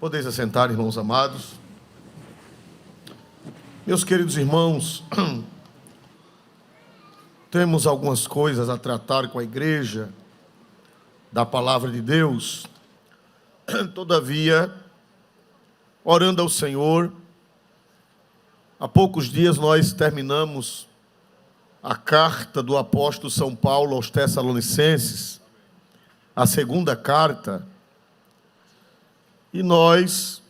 Podeis assentar, irmãos amados. Meus queridos irmãos, temos algumas coisas a tratar com a igreja da palavra de Deus. Todavia, orando ao Senhor, há poucos dias nós terminamos a carta do apóstolo São Paulo aos Tessalonicenses, a segunda carta, e nós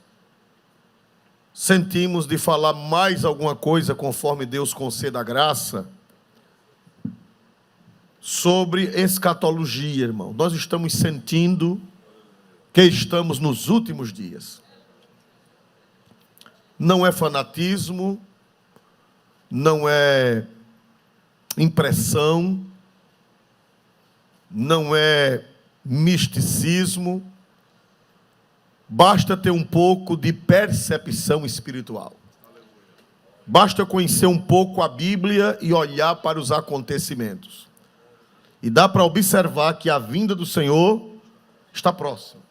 sentimos de falar mais alguma coisa, conforme Deus conceda a graça, sobre escatologia, irmão. Nós estamos sentindo que estamos nos últimos dias. Não é fanatismo, não é impressão, não é misticismo. Basta ter um pouco de percepção espiritual. Basta conhecer um pouco a Bíblia e olhar para os acontecimentos. E dá para observar que a vinda do Senhor está próxima.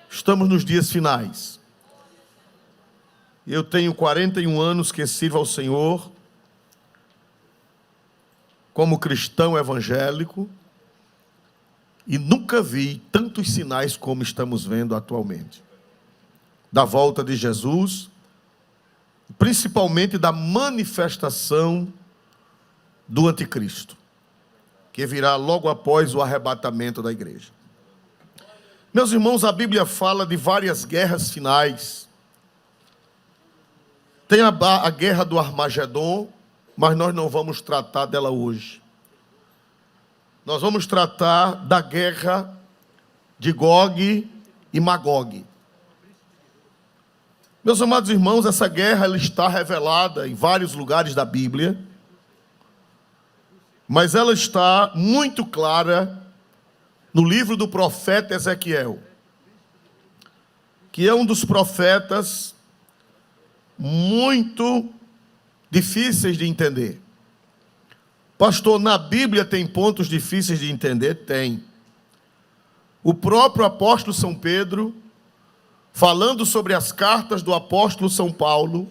Estamos nos dias finais. Eu tenho 41 anos que sirvo ao Senhor como cristão evangélico e nunca vi tantos sinais como estamos vendo atualmente. Da volta de Jesus, principalmente da manifestação do anticristo, que virá logo após o arrebatamento da igreja. Meus irmãos, a Bíblia fala de várias guerras finais. Tem a guerra do Armagedon, mas nós não vamos tratar dela hoje. Nós vamos tratar da guerra de Gog e Magog. Meus amados irmãos, essa guerra ela está revelada em vários lugares da Bíblia, mas ela está muito clara no livro do profeta Ezequiel, que é um dos profetas muito difíceis de entender. Pastor, na Bíblia tem pontos difíceis de entender? Tem. O próprio apóstolo São Pedro, falando sobre as cartas do apóstolo São Paulo,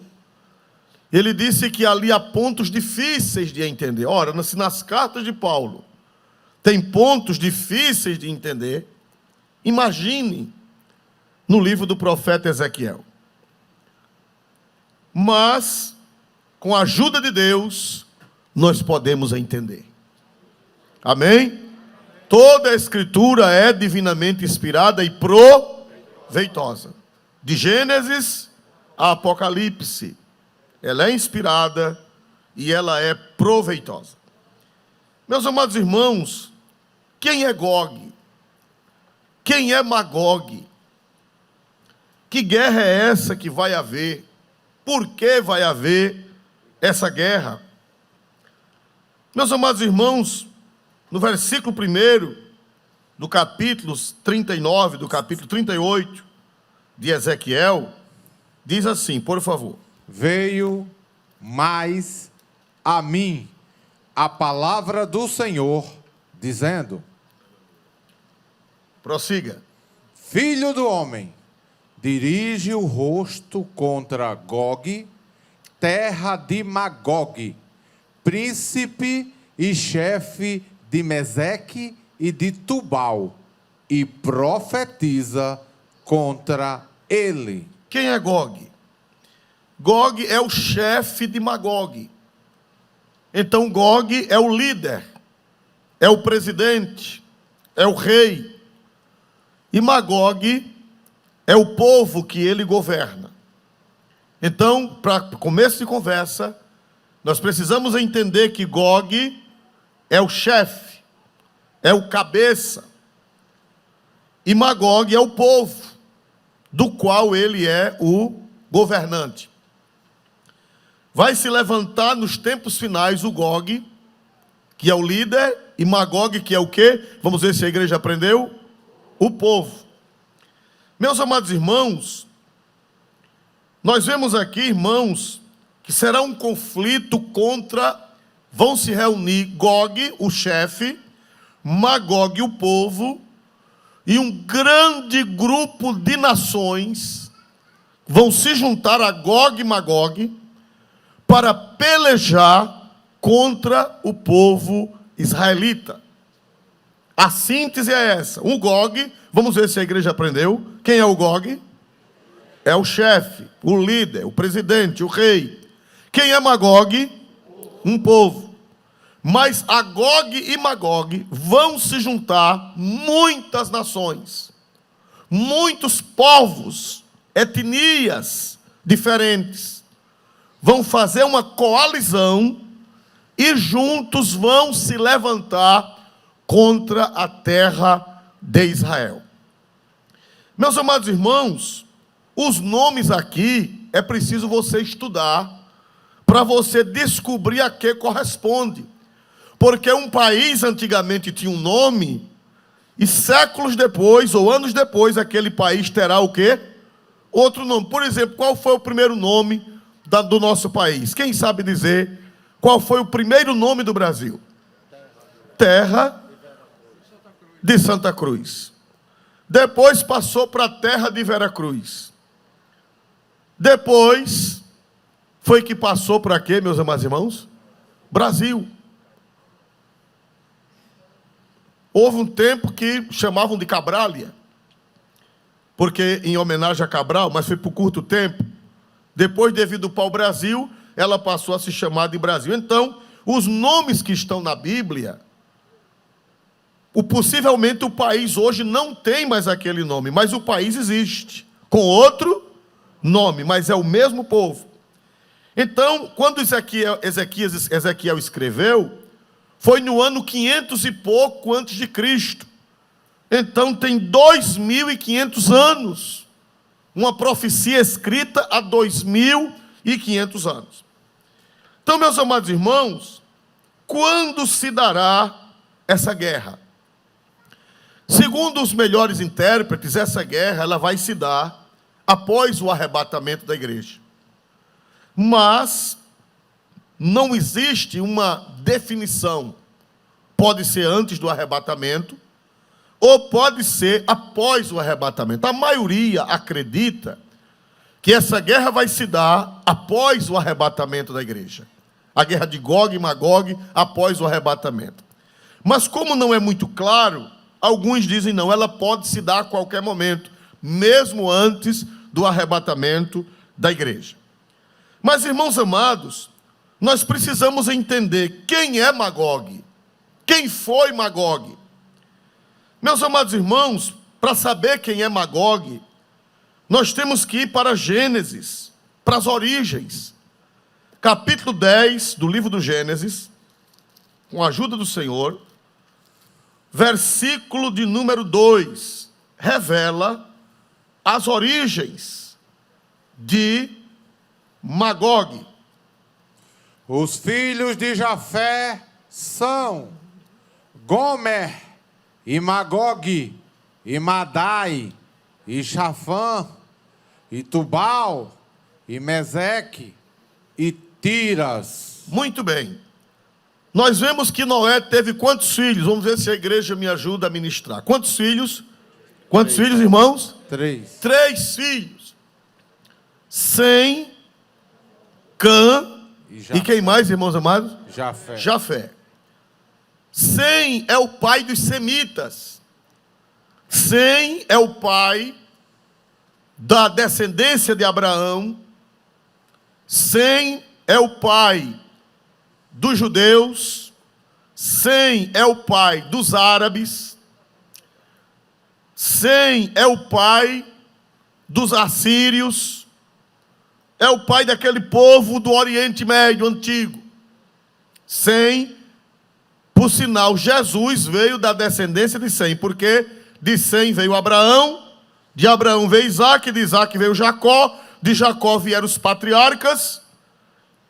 ele disse que ali há pontos difíceis de entender. Ora, se nas cartas de Paulo tem pontos difíceis de entender, imagine no livro do profeta Ezequiel. Mas, com a ajuda de Deus, nós podemos entender. Amém? Toda a Escritura é divinamente inspirada e proveitosa. De Gênesis a Apocalipse, ela é inspirada e ela é proveitosa. Meus amados irmãos, quem é Gog? Quem é Magog? Que guerra é essa que vai haver? Por que vai haver essa guerra? Meus amados irmãos, no versículo 1 do capítulo 39, do capítulo 38 de Ezequiel, diz assim, por favor. Veio mais a mim a palavra do Senhor, dizendo: Prossiga. Filho do homem, dirige o rosto contra Gog, terra de Magog, príncipe e chefe de Meseque e de Tubal, e profetiza contra ele. Quem é Gog? Gog é o chefe de Magog. Então Gog é o líder, é o presidente, é o rei. E Magog é o povo que ele governa. Então, para começo de conversa, nós precisamos entender que Gog é o chefe, é o cabeça, e Magog é o povo, do qual ele é o governante. Vai se levantar nos tempos finais o Gog, que é o líder, e Magog, que é o quê? Vamos ver se a igreja aprendeu. O povo. Meus amados irmãos, nós vemos aqui, irmãos, que será um conflito vão se reunir Gog, o chefe, Magog, o povo, e um grande grupo de nações vão se juntar a Gog e Magog para pelejar contra o povo israelita. A síntese é essa. O Gog, vamos ver se a igreja aprendeu. Quem é o Gog? É o chefe, o líder, o presidente, o rei. Quem é Magog? Um povo. Mas a Gog e Magog vão se juntar muitas nações, muitos povos, etnias diferentes. Vão fazer uma coalizão e juntos vão se levantar contra a terra de Israel. Meus amados irmãos, os nomes aqui é preciso você estudar para você descobrir a que corresponde. Porque um país antigamente tinha um nome e séculos depois ou anos depois aquele país terá o quê? Outro nome. Por exemplo, qual foi o primeiro nome do nosso país? Quem sabe dizer qual foi o primeiro nome do Brasil? Terra de Santa Cruz. Depois passou para a terra de Veracruz. Depois foi que passou para quê, meus amados irmãos? Brasil. Houve um tempo que chamavam de Cabrália, porque em homenagem a Cabral, mas foi por curto tempo. Depois, devido ao Brasil, ela passou a se chamar de Brasil. Então, os nomes que estão na Bíblia, possivelmente o país hoje não tem mais aquele nome, mas o país existe, com outro nome, mas é o mesmo povo. Então, quando Ezequiel escreveu, foi no ano 500 e pouco antes de Cristo. Então tem 2.500 anos. Uma profecia escrita há 2.500 anos. Então, meus amados irmãos, quando se dará essa guerra? Segundo os melhores intérpretes, essa guerra ela vai se dar após o arrebatamento da igreja. Mas não existe uma definição. Pode ser antes do arrebatamento ou pode ser após o arrebatamento. A maioria acredita que essa guerra vai se dar após o arrebatamento da igreja. A guerra de Gog e Magog após o arrebatamento. Mas como não é muito claro, alguns dizem não, ela pode se dar a qualquer momento, mesmo antes do arrebatamento da igreja. Mas, irmãos amados, nós precisamos entender quem é Magog. Quem foi Magog? Meus amados irmãos, para saber quem é Magog, nós temos que ir para Gênesis, para as origens. Capítulo 10 do livro do Gênesis, com a ajuda do Senhor, versículo de número 2, revela as origens de Magog. Os filhos de Jafé são Gomer, e Magog, e Madai, e Chafã, e Tubal, e Meseque, e Tiras. Muito bem. Nós vemos que Noé teve quantos filhos? Vamos ver se a igreja me ajuda a ministrar. Quantos filhos? Quantos filhos, irmãos? 3. 3 filhos. Sem, Cã, e quem mais, irmãos amados? Jafé. Jafé. Sem é o pai dos semitas. Sem é o pai da descendência de Abraão. Sem é o pai dos judeus. Sem é o pai dos árabes. Sem é o pai dos assírios. É o pai daquele povo do Oriente Médio antigo. Sem, por sinal, Jesus veio da descendência de Sem, porque de Sem veio Abraão, de Abraão veio Isaque, de Isaque veio Jacó, de Jacó vieram os patriarcas,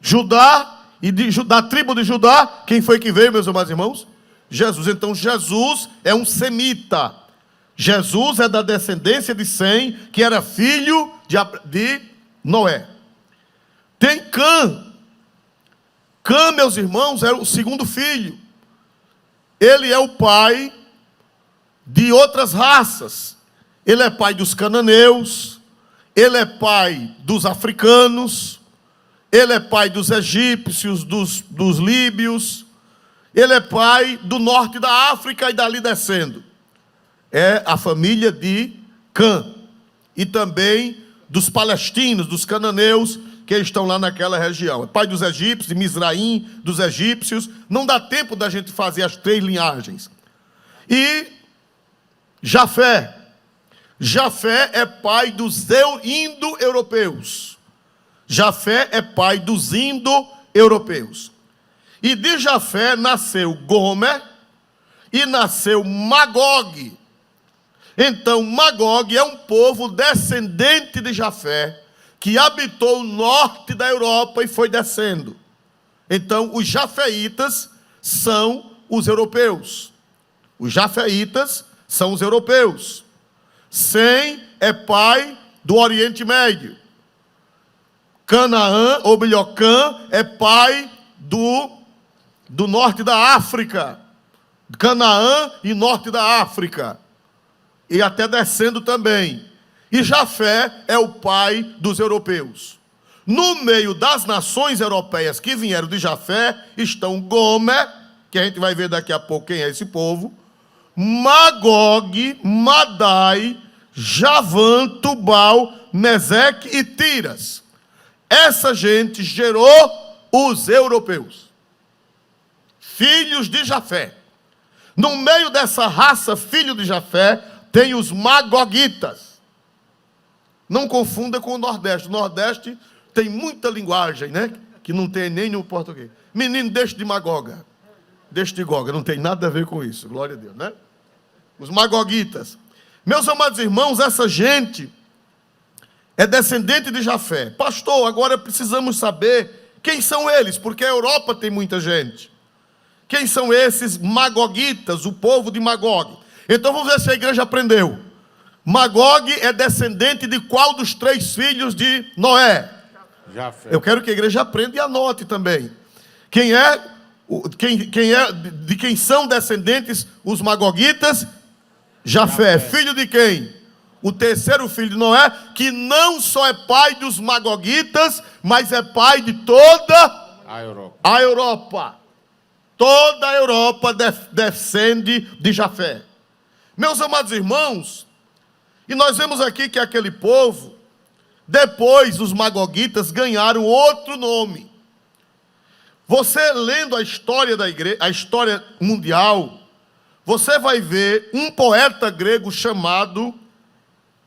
Judá, e da tribo de Judá, quem foi que veio, meus amados irmãos? Jesus. Então Jesus é um semita. Jesus é da descendência de Sem, que era filho de Noé. Tem Cã. Cã, meus irmãos, é o segundo filho. Ele é o pai de outras raças. Ele é pai dos cananeus, ele é pai dos africanos, ele é pai dos egípcios, dos líbios, ele é pai do norte da África e dali descendo. É a família de Cã. E também dos palestinos, dos cananeus, que estão lá naquela região. É pai dos egípcios, de Misraim, dos egípcios. Não dá tempo da gente fazer as 3 linhagens. E Jafé. Jafé é pai dos indo-europeus. Jafé é pai dos indo-europeus. E de Jafé nasceu Gomer e nasceu Magog. Então, Magog é um povo descendente de Jafé, que habitou o norte da Europa e foi descendo. Então, os jafeitas são os europeus. Os jafeitas são os europeus. Sem é pai do Oriente Médio. Canaã, ou melhor, Cã, é pai do norte da África. Canaã e norte da África. E até descendo também. E Jafé é o pai dos europeus. No meio das nações europeias que vieram de Jafé, estão Gomer, que a gente vai ver daqui a pouco quem é esse povo, Magog, Madai, Javã, Tubal, Meseque e Tiras. Essa gente gerou os europeus, filhos de Jafé. No meio dessa raça, filho de Jafé, tem os magogitas. Não confunda com o Nordeste. O Nordeste tem muita linguagem, né? Que não tem nem no português. Menino, deixa de magoga. Deixa de goga. Não tem nada a ver com isso. Glória a Deus, né? Os magogitas. Meus amados irmãos, essa gente é descendente de Jafé. Pastor, agora precisamos saber quem são eles, porque a Europa tem muita gente. Quem são esses magogitas, o povo de Magog? Então vamos ver se a igreja aprendeu. Magog é descendente de qual dos 3 filhos de Noé? Jafé. Eu quero que a igreja aprenda e anote também. De quem são descendentes os magogitas? Jafé. Filho de quem? O 3º filho de Noé, que não só é pai dos magogitas, mas é pai de toda a Europa. Toda a Europa descende de Jafé. Meus amados irmãos, e nós vemos aqui que aquele povo, depois os magogitas ganharam outro nome. Você lendo a história da igreja, a história mundial, você vai ver um poeta grego chamado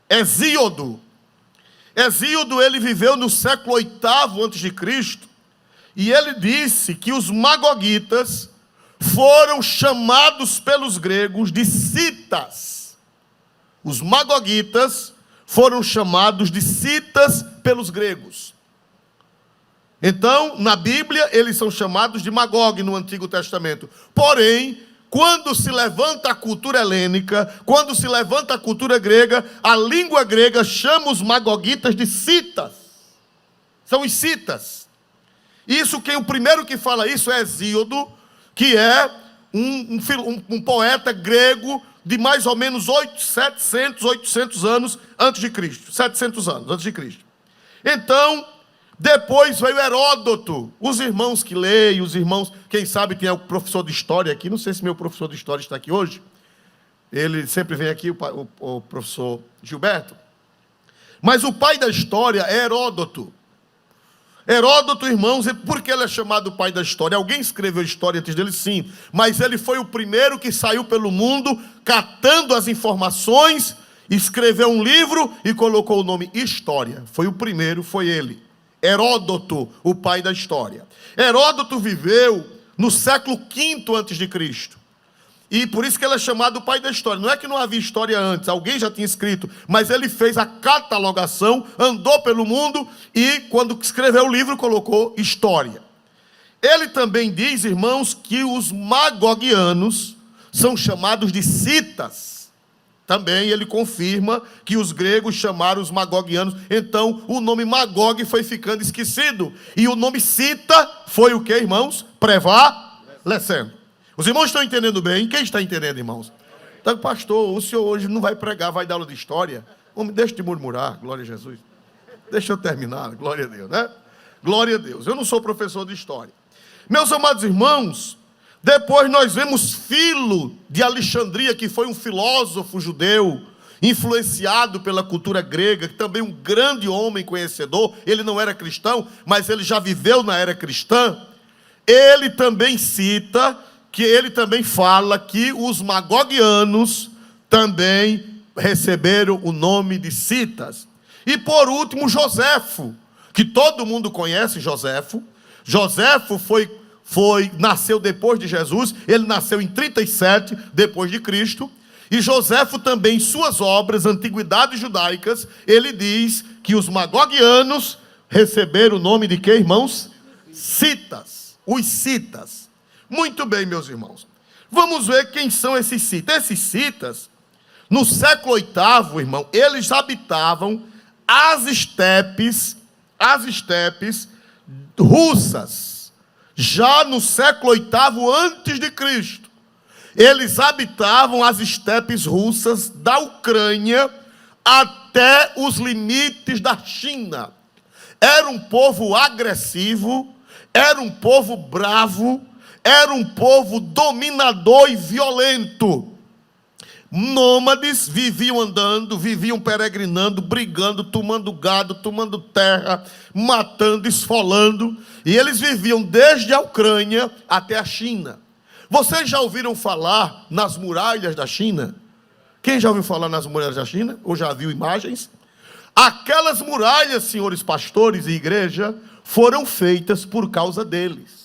Hesíodo. Hesíodo, ele viveu no século 8º a.C., e ele disse que os magogitas foram chamados pelos gregos de citas. Os magogitas foram chamados de citas pelos gregos. Então, na Bíblia, eles são chamados de Magog no Antigo Testamento. Porém, quando se levanta a cultura helênica, quando se levanta a cultura grega, a língua grega chama os magogitas de citas. São os citas. O primeiro que fala isso é Hesíodo, que é um poeta grego de mais ou menos 800 anos antes de Cristo. 700 anos antes de Cristo. Então, depois veio Heródoto. Os irmãos que leem, os irmãos, quem sabe tem o professor de história aqui, não sei se meu professor de história está aqui hoje. Ele sempre vem aqui, o professor Gilberto. Mas o pai da história é Heródoto. Heródoto, irmãos, por que ele é chamado pai da história? Alguém escreveu história antes dele? Sim. Mas ele foi o primeiro que saiu pelo mundo, catando as informações, escreveu um livro e colocou o nome História. Foi o primeiro, foi ele. Heródoto, o pai da história. Heródoto viveu no século V a.C. E por isso que ele é chamado pai da história. Não é que não havia história antes, alguém já tinha escrito, mas ele fez a catalogação, andou pelo mundo e, quando escreveu o livro, colocou história. Ele também diz, irmãos, que os magogianos são chamados de citas. Também ele confirma que os gregos chamaram os magogianos. Então, o nome Magog foi ficando esquecido. E o nome cita foi o que, irmãos? Prevalecendo. Os irmãos estão entendendo bem? Quem está entendendo, irmãos? Então, pastor, o senhor hoje não vai pregar, vai dar aula de história? Homem, deixa de murmurar, glória a Jesus. Deixa eu terminar, glória a Deus, né? Glória a Deus. Eu não sou professor de história. Meus amados irmãos, depois nós vemos Filo de Alexandria, que foi um filósofo judeu, influenciado pela cultura grega, que também um grande homem conhecedor. Ele não era cristão, mas ele já viveu na era cristã. Ele também cita, que ele também fala que os magogianos também receberam o nome de citas. E por último, Joséfo, que todo mundo conhece. Joséfo nasceu depois de Jesus. Ele nasceu em 37 depois de Cristo. E Joséfo também, em suas obras, Antiguidades Judaicas, ele diz que os magogianos receberam o nome de quê, irmãos? Citas. Os citas. Muito bem, meus irmãos. Vamos ver quem são esses citas. Esses citas, no século VIII, irmão, eles habitavam as estepes russas. Já no século VIII antes de Cristo, eles habitavam as estepes russas da Ucrânia até os limites da China. Era um povo agressivo, era um povo bravo, era um povo dominador e violento. Nômades, viviam andando, viviam peregrinando, brigando, tomando gado, tomando terra, matando, esfolando. E eles viviam desde a Ucrânia até a China. Vocês já ouviram falar nas muralhas da China? Quem já ouviu falar nas muralhas da China? Ou já viu imagens? Aquelas muralhas, senhores pastores e igreja, foram feitas por causa deles.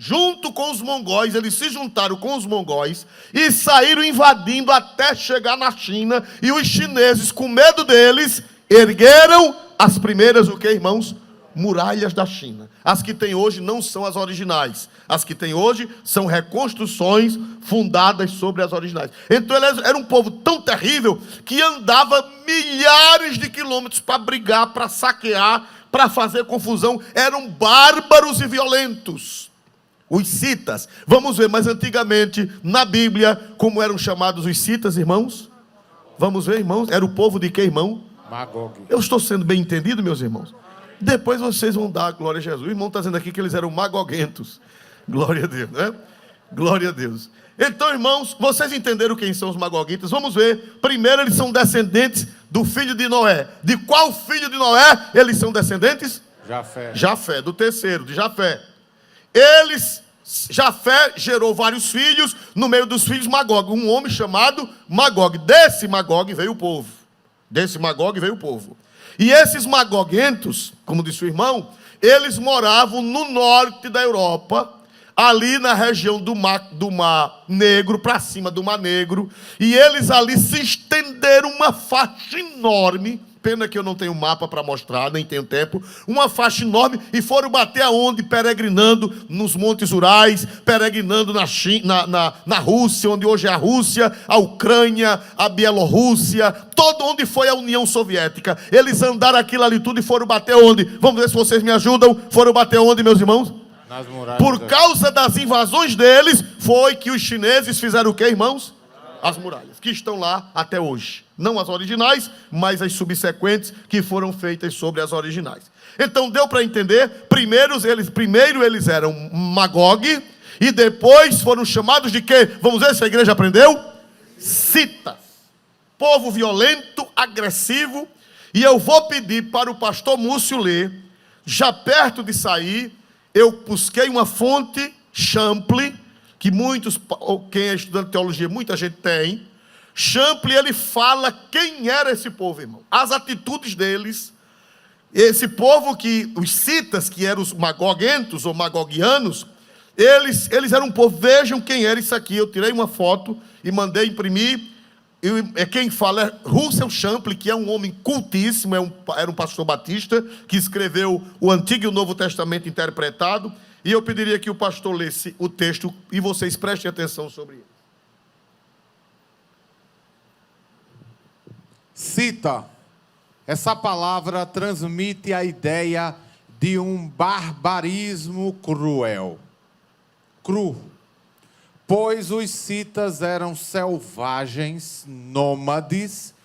Junto com os mongóis, eles se juntaram com os mongóis e saíram invadindo até chegar na China. E os chineses, com medo deles, ergueram as primeiras, o que, irmãos? Muralhas da China. As que tem hoje não são as originais. As que tem hoje são reconstruções fundadas sobre as originais. Então ele era um povo tão terrível que andava milhares de quilômetros para brigar, para saquear, para fazer confusão. Eram bárbaros e violentos. Os citas. Vamos ver mais antigamente na Bíblia como eram chamados os citas, irmãos? Vamos ver, irmãos? Era o povo de quê, irmão? Magog. Eu estou sendo bem entendido, meus irmãos? Depois vocês vão dar glória a Jesus. O irmão está dizendo aqui que eles eram magoguentos. Glória a Deus, né? Glória a Deus. Então, irmãos, vocês entenderam quem são os magoguentos? Vamos ver. Primeiro, eles são descendentes do filho de Noé. De qual filho de Noé eles são descendentes? Jafé. Jafé, do terceiro, de Jafé. Jafé gerou vários filhos. No meio dos filhos, Magog, um homem chamado Magog. Desse Magog veio o povo. E esses magoguentos, como disse o irmão, eles moravam no norte da Europa, ali na região do Mar Negro, para cima do Mar Negro, e eles ali se estenderam uma faixa enorme. Pena que eu não tenho mapa para mostrar, nem tenho tempo. Uma faixa enorme, e foram bater aonde? Peregrinando nos Montes Urais, peregrinando na Rússia, onde hoje é a Rússia, a Ucrânia, a Bielorrússia, todo onde foi a União Soviética. Eles andaram aquilo ali tudo e foram bater onde? Vamos ver se vocês me ajudam. Foram bater onde, meus irmãos? Nas muralhas. Por causa das invasões deles, foi que os chineses fizeram o quê, irmãos? As muralhas, que estão lá até hoje. Não as originais, mas as subsequentes que foram feitas sobre as originais. Então deu para entender? Primeiro eles eram Magog, e depois foram chamados de quê? Vamos ver se a igreja aprendeu? Citas. Povo violento, agressivo. E eu vou pedir para o pastor Múcio ler, já perto de sair, eu busquei uma fonte, Champlin, que muitos, quem é estudante de teologia, muita gente tem. Champlin, ele fala quem era esse povo, irmão. As atitudes deles. Esse povo que, os citas, que eram os magoguentos ou magogianos, eles eram um povo. Vejam quem era isso aqui. Eu tirei uma foto e mandei imprimir. Quem fala é Russell Champlin, que é um homem cultíssimo, era um pastor batista, que escreveu o Antigo e o Novo Testamento interpretado. E eu pediria que o pastor lesse o texto e vocês prestem atenção sobre ele. Cita. Essa palavra transmite a ideia de um barbarismo cruel. Cru. pois os citas eram selvagens, nômades,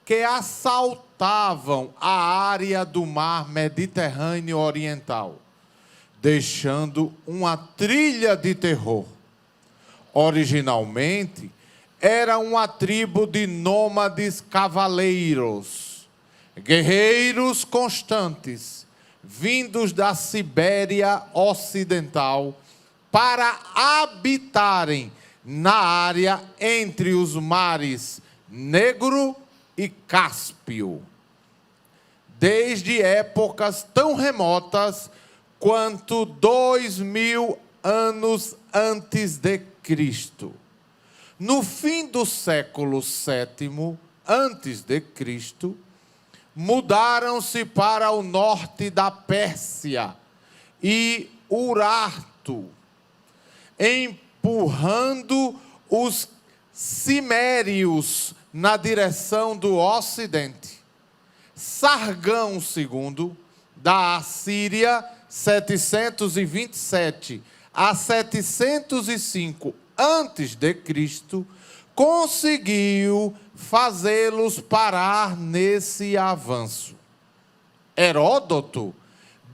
que assaltavam a área do mar Mediterrâneo Oriental, deixando uma trilha de terror. Originalmente, era uma tribo de nômades cavaleiros, guerreiros constantes, vindos da Sibéria Ocidental, para habitarem na área entre os mares Negro e Cáspio, desde épocas tão remotas quanto 2000 anos antes de Cristo. No fim do século VII antes de Cristo, mudaram-se para o norte da Pérsia e Urartu, empurrando os cimérios na direção do ocidente. Sargão II, da Assíria, 727 a 705 a.C., conseguiu fazê-los parar nesse avanço. Heródoto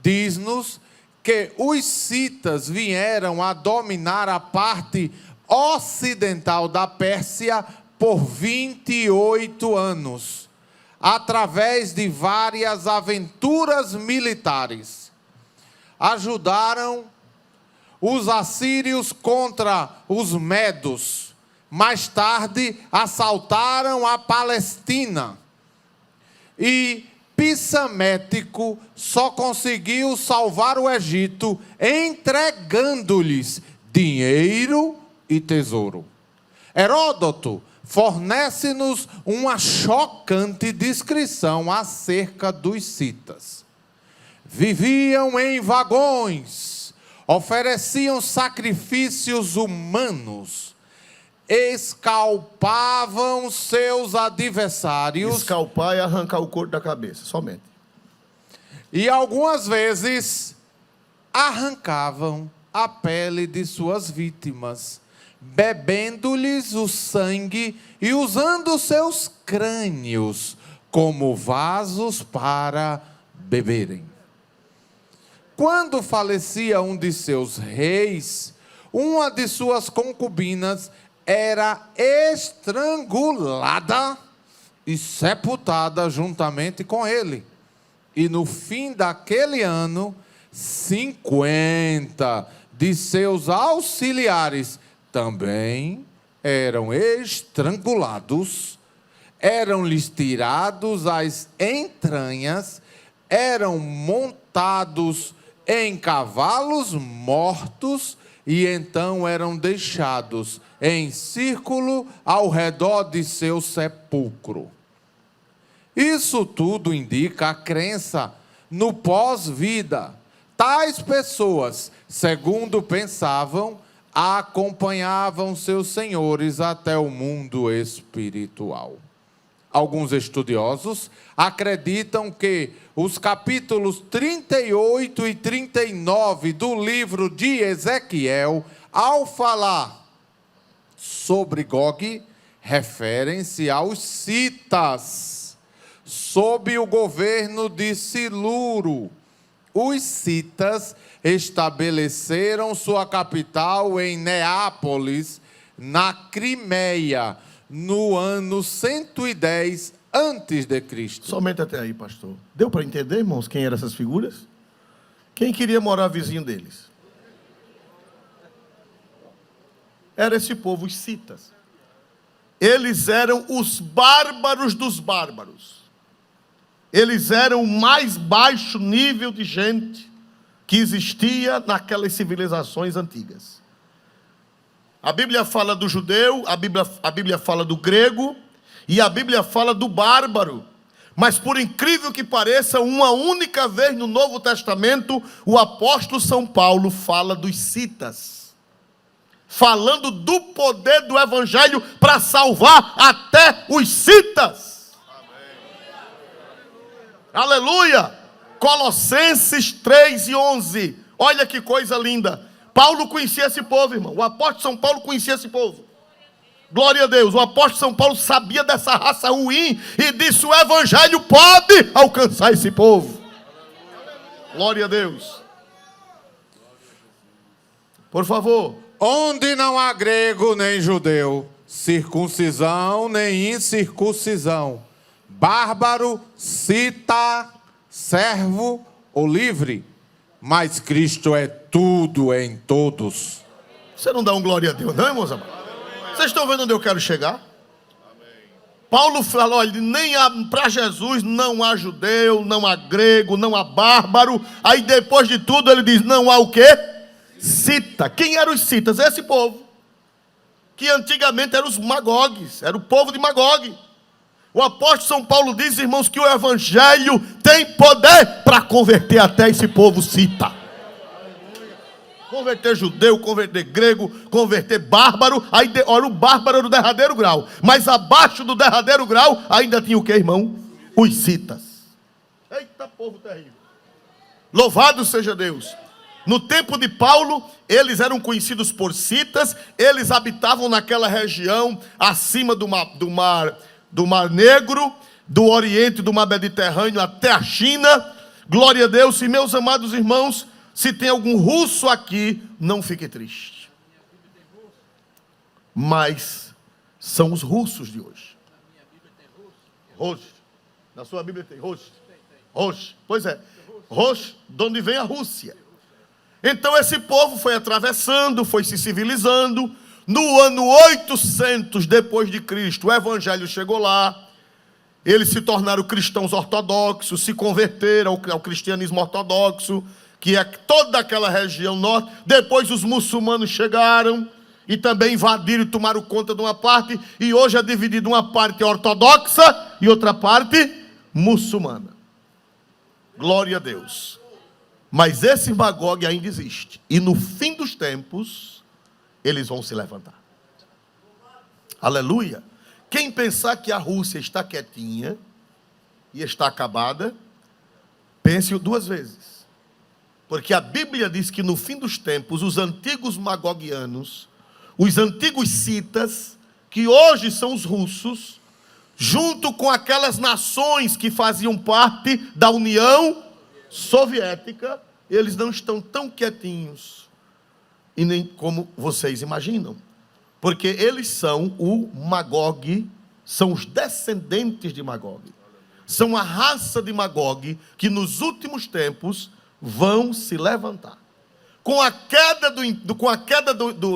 diz-nos que os citas vieram a dominar a parte ocidental da Pérsia por 28 anos, através de várias aventuras militares. Ajudaram os assírios contra os medos. Mais tarde, assaltaram a Palestina. E Psamético só conseguiu salvar o Egito entregando-lhes dinheiro e tesouro. Heródoto fornece-nos uma chocante descrição acerca dos citas. Viviam em vagões, ofereciam sacrifícios humanos, escalpavam seus adversários. Escalpar é arrancar o couro da cabeça, somente. E algumas vezes arrancavam a pele de suas vítimas, bebendo-lhes o sangue e usando seus crânios como vasos para beberem. Quando falecia um de seus reis, uma de suas concubinas era estrangulada e sepultada juntamente com ele. E no fim daquele ano, 50 de seus auxiliares também eram estrangulados, eram-lhes tirados as entranhas, eram montados em cavalos mortos e então eram deixados em círculo ao redor de seu sepulcro. Isso tudo indica a crença no pós-vida. Tais pessoas, segundo pensavam, acompanhavam seus senhores até o mundo espiritual. Alguns estudiosos acreditam que os capítulos 38 e 39 do livro de Ezequiel, ao falar sobre Gog, referem-se aos citas, sob o governo de Siluro. Os citas estabeleceram sua capital em Neápolis, na Crimeia, no ano 110 a.C. Somente até aí, pastor. Deu para entender, irmãos, quem eram essas figuras? Quem queria morar vizinho deles? Era esse povo, os citas. Eles eram os bárbaros dos bárbaros. Eles eram o mais baixo nível de gente que existia naquelas civilizações antigas. A Bíblia fala do judeu, a Bíblia fala do grego e a Bíblia fala do bárbaro. Mas por incrível que pareça, uma única vez no Novo Testamento, o apóstolo São Paulo fala dos citas, falando do poder do evangelho para salvar até os citas. Aleluia! Colossenses 3:11. Olha que coisa linda. Paulo conhecia esse povo, irmão. O apóstolo São Paulo conhecia esse povo. Glória a Deus. O apóstolo São Paulo sabia dessa raça ruim e disse: o evangelho pode alcançar esse povo. Glória a Deus. Por favor. Onde não há grego nem judeu, circuncisão nem incircuncisão, bárbaro, cita, servo ou livre, mas Cristo é tudo em todos. Você não dá um glória a Deus, não, irmãos amados? Vocês estão vendo onde eu quero chegar? Paulo falou: olha, nem para Jesus não há judeu, não há grego, não há bárbaro. Aí depois de tudo ele diz: não há o quê? Cita. Quem eram os citas? Esse povo, que antigamente eram os magogues, era o povo de Magogue. O apóstolo São Paulo diz, irmãos, que o evangelho tem poder para converter até esse povo cita. Converter judeu, converter grego, converter bárbaro. Aí, olha, o bárbaro era o derradeiro grau. Mas abaixo do derradeiro grau ainda tinha o que, irmão? Os citas. Eita, povo terrível. Louvado seja Deus. No tempo de Paulo, eles eram conhecidos por citas. Eles habitavam naquela região acima do Mar Negro, do Oriente, do Mar Mediterrâneo até a China. Glória a Deus. E meus amados irmãos, se tem algum russo aqui, não fique triste. Mas são os russos de hoje. Rosh. Na sua Bíblia tem Rosh. Rosh. Pois é. Rosh, de onde vem a Rússia. Então esse povo foi atravessando, foi se civilizando. No ano 800 depois de Cristo, o evangelho chegou lá. Eles se tornaram cristãos ortodoxos, se converteram ao cristianismo ortodoxo, que é toda aquela região norte. Depois os muçulmanos chegaram e também invadiram e tomaram conta de uma parte. E hoje é dividido uma parte ortodoxa e outra parte muçulmana. Glória a Deus. Mas esse Magogue ainda existe. E no fim dos tempos, eles vão se levantar. Aleluia. Quem pensar que a Rússia está quietinha e está acabada, pense duas vezes. Porque a Bíblia diz que no fim dos tempos, os antigos magogianos, os antigos citas, que hoje são os russos, junto com aquelas nações que faziam parte da União Soviética, eles não estão tão quietinhos, e nem como vocês imaginam. Porque eles são o Magogue, são os descendentes de Magogue. São a raça de Magogue que nos últimos tempos vão se levantar. Com a queda,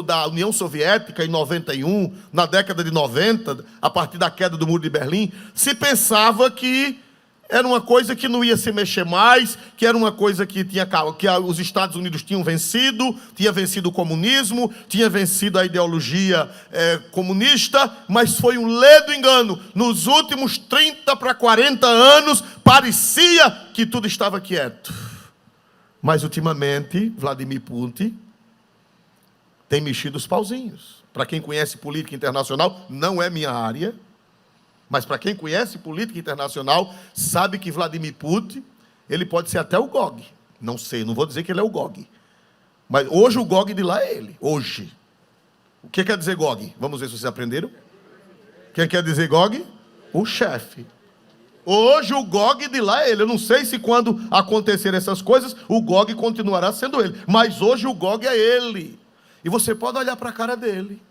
da União Soviética em 91, na década de 90, a partir da queda do Muro de Berlim, se pensava que era uma coisa que não ia se mexer mais, que era uma coisa que os Estados Unidos tinha vencido o comunismo, tinha vencido a ideologia comunista, mas foi um ledo engano. Nos últimos 30 para 40 anos, parecia que tudo estava quieto. Mas ultimamente, Vladimir Putin tem mexido os pauzinhos. Para quem conhece política internacional, não é minha área, mas para quem conhece política internacional, sabe que Vladimir Putin, ele pode ser até o Gog. Não sei, não vou dizer que ele é o Gog. Mas hoje o Gog de lá é ele, hoje. O que quer dizer Gog? Vamos ver se vocês aprenderam. Quem quer dizer Gog? O chefe. Hoje o Gog de lá é ele. Eu não sei se quando acontecer essas coisas, o Gog continuará sendo ele. Mas hoje o Gog é ele. E você pode olhar para a cara dele.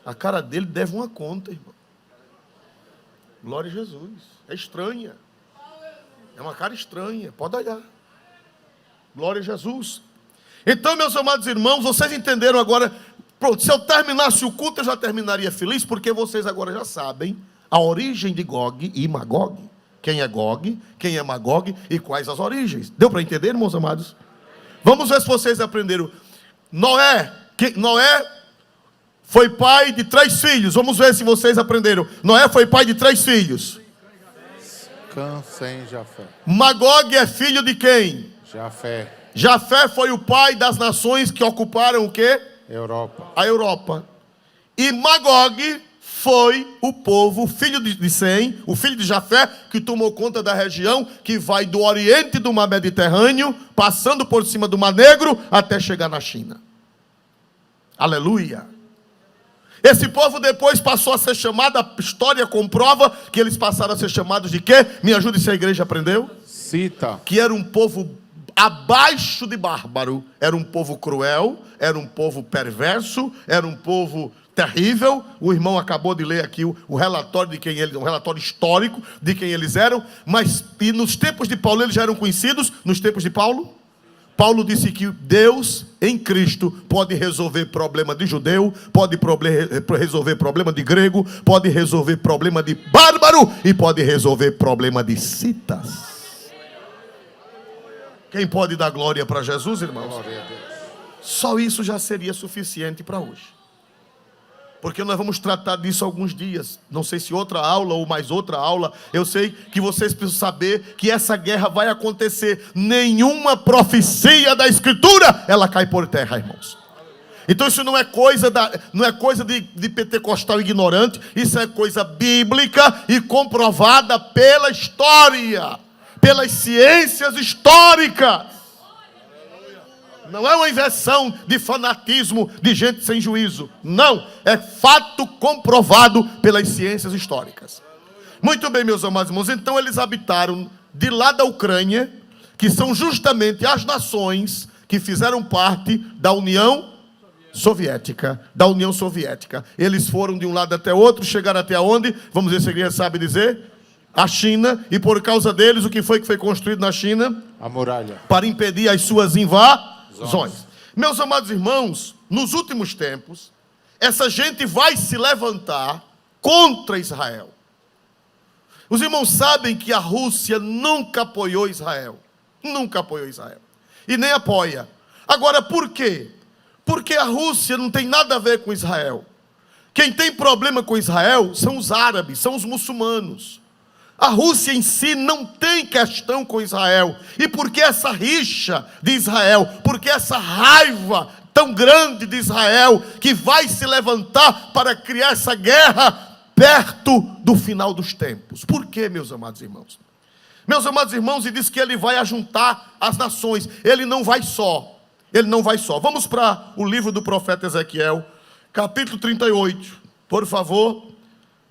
A cara dele deve uma conta, irmão. Glória a Jesus. É estranha. É uma cara estranha. Pode olhar. Glória a Jesus. Então, meus amados irmãos, vocês entenderam agora. Pronto, se eu terminasse o culto, eu já terminaria feliz, porque vocês agora já sabem a origem de Gog e Magog. Quem é Gog, quem é Magog e quais as origens. Deu para entender, irmãos amados? Vamos ver se vocês aprenderam. Noé foi pai de 3 filhos. Vamos ver se vocês aprenderam. Noé foi pai de 3 filhos. Cã, Sem, Jafé. Magog é filho de quem? Jafé. Jafé foi o pai das nações que ocuparam o quê? Europa. A Europa. E Magog foi o povo, o filho de Sem, o filho de Jafé, que tomou conta da região que vai do oriente do mar Mediterrâneo, passando por cima do Mar Negro, até chegar na China. Aleluia! Esse povo depois passou a ser chamado, a história comprova que eles passaram a ser chamados de quê? Me ajude se a igreja aprendeu. Cita. Que era um povo abaixo de bárbaro, era um povo cruel, era um povo perverso, era um povo terrível. O irmão acabou de ler aqui o relatório de quem eles, um relatório histórico de quem eles eram, mas e nos tempos de Paulo eles já eram conhecidos. Nos tempos de Paulo, Paulo disse que Deus em Cristo pode resolver problema de judeu, pode resolver problema de grego, pode resolver problema de bárbaro e pode resolver problema de citas. Quem pode dar glória para Jesus, irmãos? Glória a Deus. Só isso já seria suficiente para hoje. Porque nós vamos tratar disso alguns dias. Não sei se outra aula ou mais outra aula. Eu sei que vocês precisam saber que essa guerra vai acontecer. Nenhuma profecia da Escritura, ela cai por terra, irmãos. Então isso não é coisa de pentecostal ignorante. Isso é coisa bíblica e comprovada pela história, pelas ciências históricas. Não é uma invenção de fanatismo de gente sem juízo. Não, é fato comprovado pelas ciências históricas. Muito bem, meus amados irmãos. Então eles habitaram de lá da Ucrânia, que são justamente as nações que fizeram parte da União Soviética. Da União Soviética. Eles foram de um lado até outro, chegaram até onde? Vamos ver se a igreja sabe dizer. A China, e por causa deles, o que foi construído na China? A muralha. Para impedir as suas invasões. Meus amados irmãos, nos últimos tempos, essa gente vai se levantar contra Israel. Os irmãos sabem que a Rússia nunca apoiou Israel. Nunca apoiou Israel. E nem apoia. Agora, por quê? Porque a Rússia não tem nada a ver com Israel. Quem tem problema com Israel são os árabes, são os muçulmanos. A Rússia em si não tem questão com Israel. E por que essa rixa de Israel? Por que essa raiva tão grande de Israel que vai se levantar para criar essa guerra perto do final dos tempos? Por quê, meus amados irmãos? Meus amados irmãos, e diz que ele vai ajuntar as nações. Ele não vai só. Ele não vai só. Vamos para o livro do profeta Ezequiel, capítulo 38. Por favor,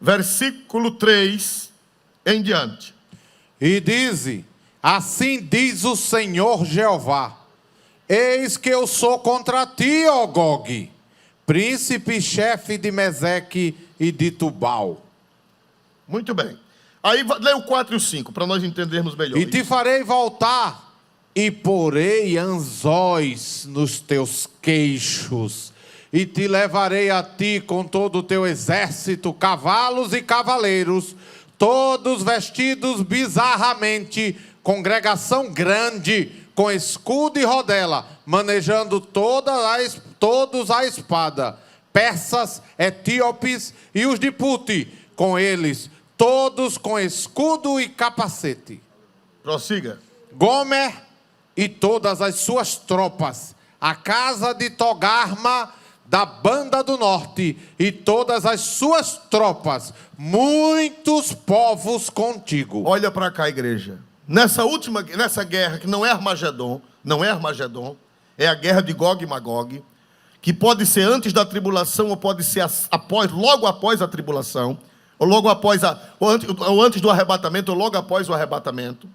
versículo 3 em diante. E dize: assim diz o Senhor Jeová: eis que eu sou contra ti, ó Gog, príncipe chefe de Meseque e de Tubal. Muito bem. Aí lê o 4 e o 5, para nós entendermos melhor. E te farei voltar, e porei anzóis nos teus queixos, e te levarei a ti com todo o teu exército, cavalos e cavaleiros, todos vestidos bizarramente, congregação grande, com escudo e rodela, manejando todos a espada, persas, etíopes e os de Puti, com eles, todos com escudo e capacete. Prossiga. Gomer e todas as suas tropas, a casa de Togarma da banda do norte e todas as suas tropas, muitos povos contigo. Olha para cá, igreja. Nessa guerra que não é Armagedon, é a guerra de Gog e Magog, que pode ser antes da tribulação ou pode ser logo após a tribulação, ou logo após ou antes do arrebatamento, ou logo após o arrebatamento.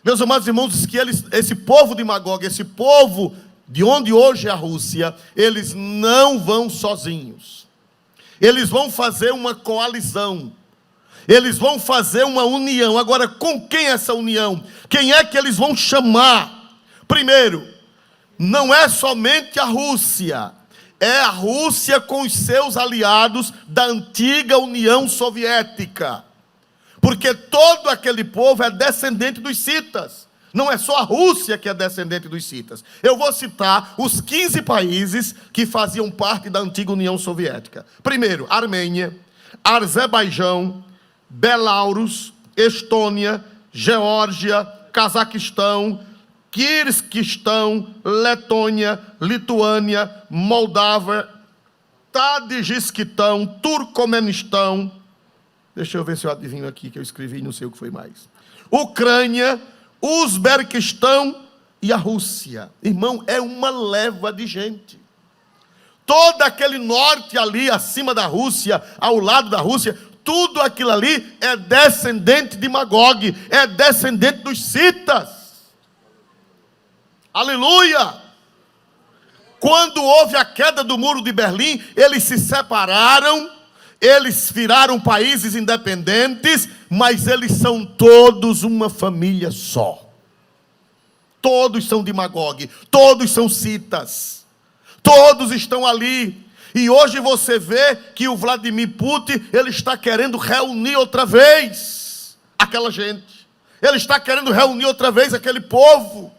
Meus amados irmãos, diz que esse povo de Magog, esse povo de onde hoje é a Rússia, eles não vão sozinhos. Eles vão fazer uma coalizão. Eles vão fazer uma união. Agora, com quem é essa união? Quem é que eles vão chamar? Primeiro, não é somente a Rússia. É a Rússia com os seus aliados da antiga União Soviética. Porque todo aquele povo é descendente dos citas. Não é só a Rússia que é descendente dos citas. Eu vou citar os 15 países que faziam parte da antiga União Soviética. Primeiro, Armênia, Azerbaijão, Belarus, Estônia, Geórgia, Cazaquistão, Quirguistão, Letônia, Lituânia, Moldávia, Tadjikistão, Turcomenistão, deixa eu ver se eu adivinho aqui, que eu escrevi e não sei o que foi mais, Ucrânia, Uzbequistão e a Rússia. Irmão, é uma leva de gente. Todo aquele norte ali, acima da Rússia, ao lado da Rússia, tudo aquilo ali é descendente de Magog, é descendente dos citas. Aleluia! Quando houve a queda do muro de Berlim, eles se separaram, eles viraram países independentes, mas eles são todos uma família só. Todos são de Magog, todos são citas, todos estão ali. E hoje você vê que o Vladimir Putin, ele está querendo reunir outra vez aquela gente. Ele está querendo reunir outra vez aquele povo.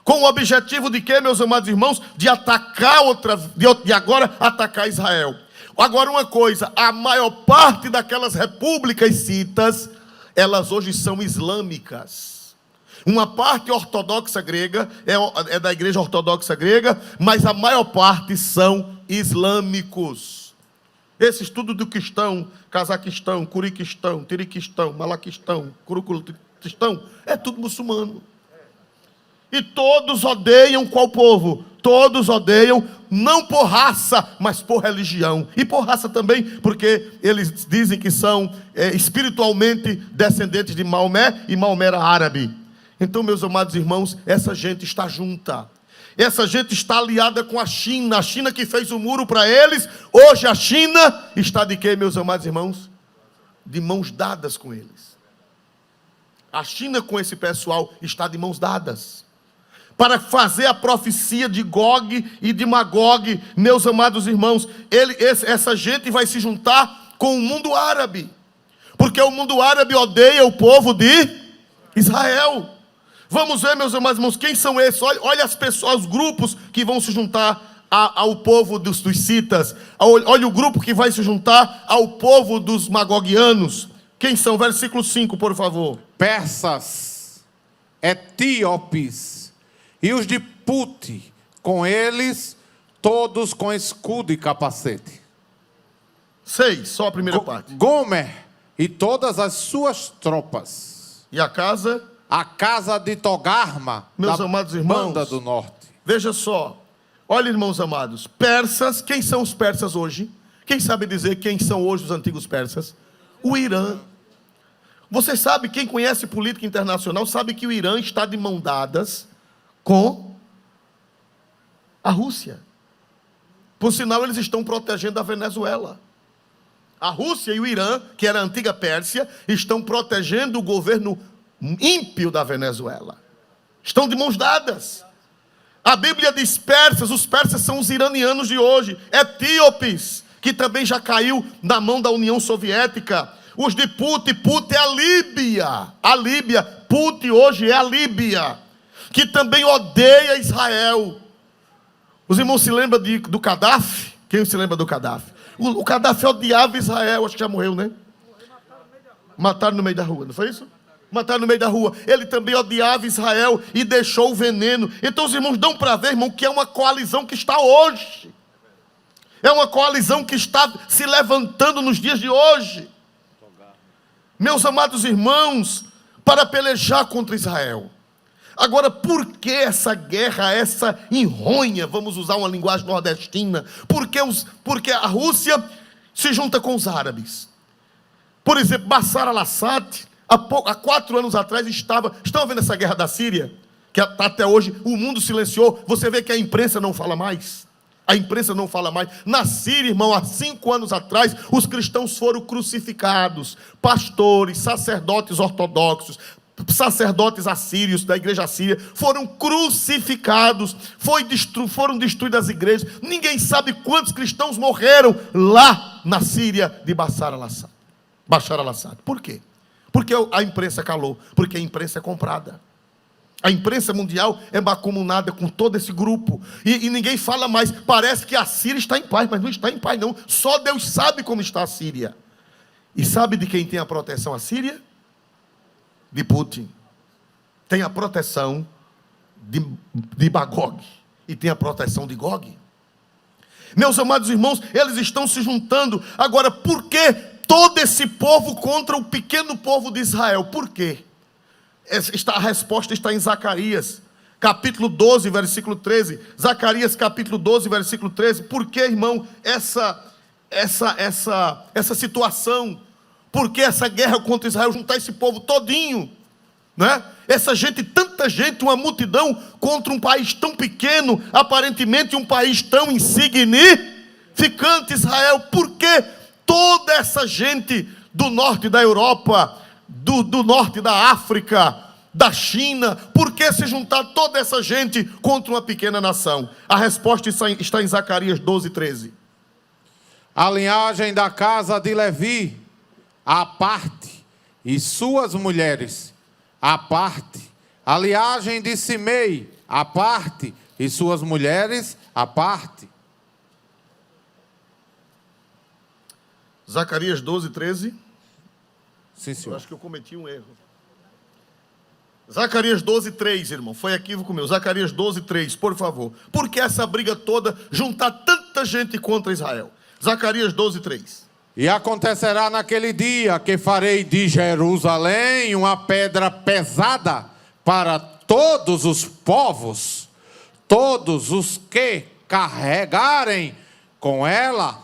Com o objetivo de quê, meus amados irmãos? De atacar de agora atacar Israel. Agora uma coisa, a maior parte daquelas repúblicas citas, elas hoje são islâmicas. Uma parte ortodoxa grega, é da igreja ortodoxa grega, mas a maior parte são islâmicos. Esses tudo do Quistão, Cazaquistão, Curiquistão, Tiriquistão, Malaquistão, Curuculistão, é tudo muçulmano. E todos odeiam qual povo? Todos odeiam, não por raça, mas por religião. E por raça também, porque eles dizem que são espiritualmente descendentes de Maomé, e Maomé era árabe. Então, meus amados irmãos, essa gente está junta. Essa gente está aliada com a China que fez o muro para eles. Hoje a China está de quê, meus amados irmãos? De mãos dadas com eles. A China com esse pessoal está de mãos dadas. Para fazer a profecia de Gog e de Magog, meus amados irmãos, essa gente vai se juntar com o mundo árabe. Porque o mundo árabe odeia o povo de Israel. Vamos ver, meus amados irmãos, quem são esses? Olha as pessoas, os grupos que vão se juntar ao povo dos citas. Olha o grupo que vai se juntar ao povo dos magogianos. Quem são? Versículo 5, por favor. Persas, etíopes e os de Puti, com eles, todos com escudo e capacete. 6, só a primeira parte. Gomer e todas as suas tropas. E a casa? A casa de Togarma, meus da amados irmãos, banda do norte. Veja só, olha, irmãos amados, persas, quem são os persas hoje? Quem sabe dizer quem são hoje os antigos persas? O Irã. Você sabe, quem conhece política internacional, sabe que o Irã está de mão dadas com a Rússia. Por sinal, eles estão protegendo a Venezuela. A Rússia e o Irã, que era a antiga Pérsia, estão protegendo o governo ímpio da Venezuela. Estão de mãos dadas. A Bíblia diz persas, os persas são os iranianos de hoje. Etíopes, que também já caiu na mão da União Soviética. Os de Puti, Puti é a Líbia. A Líbia, Puti hoje é a Líbia, que também odeia Israel. Os irmãos se lembram do Gaddafi? Quem se lembra do Gaddafi? O Gaddafi odiava Israel, acho que já morreu, né? Mataram no meio da rua, não foi isso? Mataram no meio da rua. Ele também odiava Israel e deixou o veneno. Então os irmãos dão para ver, irmão, que é uma coalizão que está hoje. É uma coalizão que está se levantando nos dias de hoje. Meus amados irmãos, para pelejar contra Israel. Agora, por que essa guerra, essa enronha, vamos usar uma linguagem nordestina? Porque a Rússia se junta com os árabes. Por exemplo, Bashar al-Assad, há 4 anos atrás, estão vendo essa guerra da Síria? Que até hoje o mundo silenciou. Você vê que a imprensa não fala mais. A imprensa não fala mais. Na Síria, irmão, há 5 anos atrás, os cristãos foram crucificados. Pastores, sacerdotes ortodoxos, sacerdotes assírios da igreja assíria foram crucificados, foram destruídas as igrejas. Ninguém sabe quantos cristãos morreram lá na Síria de Bashar al-Assad. Por quê? Porque a imprensa calou, porque a imprensa é comprada. A imprensa mundial é macumunada com todo esse grupo. E ninguém fala mais. Parece que a Síria está em paz, mas não está em paz não. Só Deus sabe como está a Síria. E sabe de quem tem a proteção a Síria? De Putin. Tem a proteção de Magog. E tem a proteção de Gog. Meus amados irmãos, eles estão se juntando. Agora, por que todo esse povo contra o pequeno povo de Israel? Por quê? A resposta está em Zacarias, capítulo 12, versículo 13. Zacarias, capítulo 12, versículo 13. Por que, irmão, essa situação? Por que essa guerra contra Israel? Juntar esse povo todinho, né? Essa gente, tanta gente, uma multidão contra um país tão pequeno, aparentemente um país tão insignificante, Israel. Por que toda essa gente do norte da Europa, do norte da África, da China, por que se juntar toda essa gente contra uma pequena nação? A resposta está em Zacarias 12, 13. A linhagem da casa de Levi, à parte, e suas mulheres, à parte. A linhagem de Simei, à parte, e suas mulheres, à parte. Zacarias 12, 13. Sim, senhor. Eu acho que eu cometi um erro. Zacarias 12, 3, irmão. Foi equívoco meu. Zacarias 12, 3, por favor. Por que essa briga toda, juntar tanta gente contra Israel? Zacarias 12, 3. E acontecerá naquele dia que farei de Jerusalém uma pedra pesada para todos os povos, todos os que carregarem com ela,